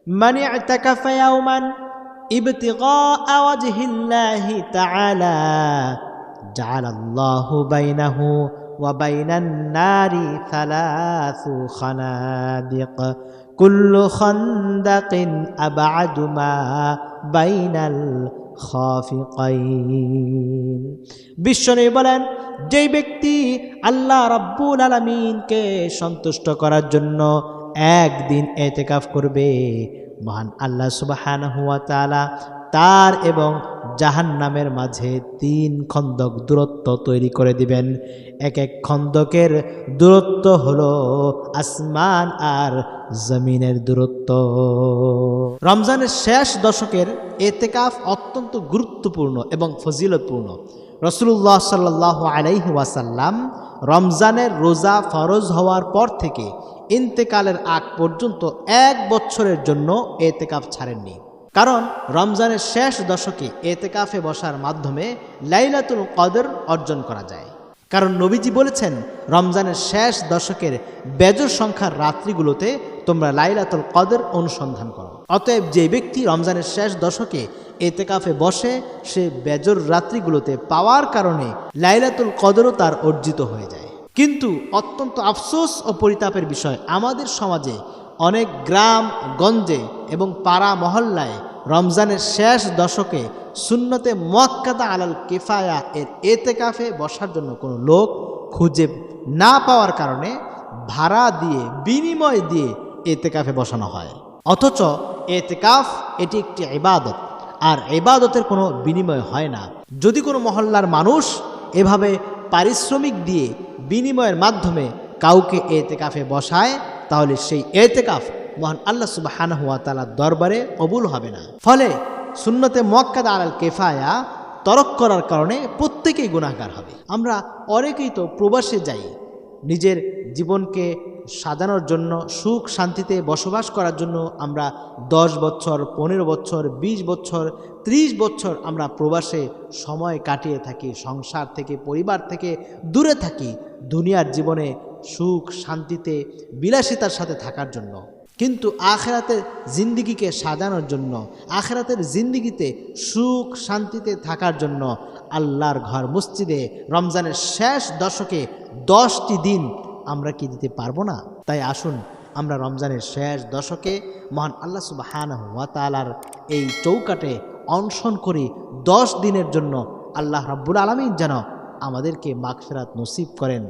মান ই'তাকাফা ইয়াওমান ইবতিগা ওয়াজহিল্লাহি তাআলা জাআলাল্লাহু বাইনাহু ওয়া বাইনান নারি সালাসু খানাদিক কুল্লু খান্দাকিন আবআদু মা বাইনাল খাফিকাইন। বিশ্বনবী বলেন, যেই ব্যক্তি আল্লাহ রাব্বুল আলামিনকে সন্তুষ্ট করার জন্য একদিন ইতিকাফ করবে, মহান আল্লাহ সুবহানাহু ওয়া তাআলা তার এবং জাহান্নামের মাঝে 3 খন্দক দূরত্ব তৈরি করে দিবেন। এক এক খন্দকের দূরত্ব হলো আসমান আর জমিনের দূরত্ব। রমজানের শেষ দশকের ইতিকাফ অত্যন্ত গুরুত্বপূর্ণ এবং ফজিলতপূর্ণ। রাসূলুল্লাহ সাল্লাল্লাহু আলাইহি ওয়াসাল্লাম রমজানের রোজা ফরজ হওয়ার পর থেকে ইন্তেকালের আগ পর্যন্ত 1 বছরের জন্য ইতিকাফ ছাড়েননি। কারণ রমজানের শেষ দশকে ইতিকাফে বসার মাধ্যমে লাইলাতুল কদর অর্জন করা যায়। কারণ নবীজি বলেছেন, রমজানের শেষ দশকের বেজর সংখ্যার রাত্রিগুলোতে তোমরা লাইলাতুল কদর অনুসন্ধান করো। অতএব যে ব্যক্তি রমজানের শেষ দশকে ইতিকাফে বসে, সে বেজর রাত্রিগুলোতে পাওয়ার কারণে লাইলাতুল কদরও তার অর্জিত হয়ে যায়। কিন্তু অত্যন্ত আফসোস ও পরিতাপের বিষয়, আমাদের সমাজে অনেক গ্রাম গঞ্জে এবং পাড়া মহল্লায় রমজানের শেষ দশকে সুন্নতে মুআক্কাদা আলাল কিফায়া এর ইতিকাফে বসার জন্য কোনো লোক খুঁজে না পাওয়ার কারণে ভাড়া দিয়ে, বিনিময় দিয়ে ইতিকাফে বসানো হয়। অথচ ইতিকাফ এটি একটি ইবাদত, আর ইবাদতের কোনো বিনিময় হয় না। যদি কোনো মহল্লার মানুষ এভাবে পারিশ্রমিক দিয়ে বিনিময়ের মাধ্যমে কাউকে ইতিকাফে বসায়, তাহলে সেই ইতিকাফ মহান আল্লাহ সুবহানাহু ওয়া তাআলার দরবারে কবুল হবে না। ফলে সুন্নতে মুআক্কাদা আলাল কিফায়া তরক করার কারণে প্রত্যেকেই গুনাহগার হবে। আমরা অনেকেই তো প্রবাসে যাই, নিজের জীবনকে সাজানোর জন্য, সুখ শান্তিতে বসবাস করার জন্য আমরা 10 বছর, 15 বছর, 20 বছর, 30 বছর আমরা প্রবাসে সময় কাটিয়ে থাকি। সংসার থেকে, পরিবার থেকে দূরে থাকি, দুনিয়ার জীবনে সুখ শান্তিতে বিলাসিতার সাথে থাকার জন্য। কিন্তু আখিরাতের জিন্দিগিকে সাজানোর জন্য, আখিরাতের জিন্দিগিতে সুখ শান্তিতে থাকার জন্য আল্লাহর ঘর মসজিদে রমজানের শেষ দশকে 10টি দিন আমরা কি দিতে পারবো না? তাই আসুন আমরা রমজানের শেষ দশকে মহান আল্লাহ সুবহানাহু ওয়া তাআলার এই চৌকাটে অনশন করি 10 দিনের জন্য। আল্লাহ রাব্বুল আলামিন যেন আমাদেরকে মাগফিরাত নসিব করেন।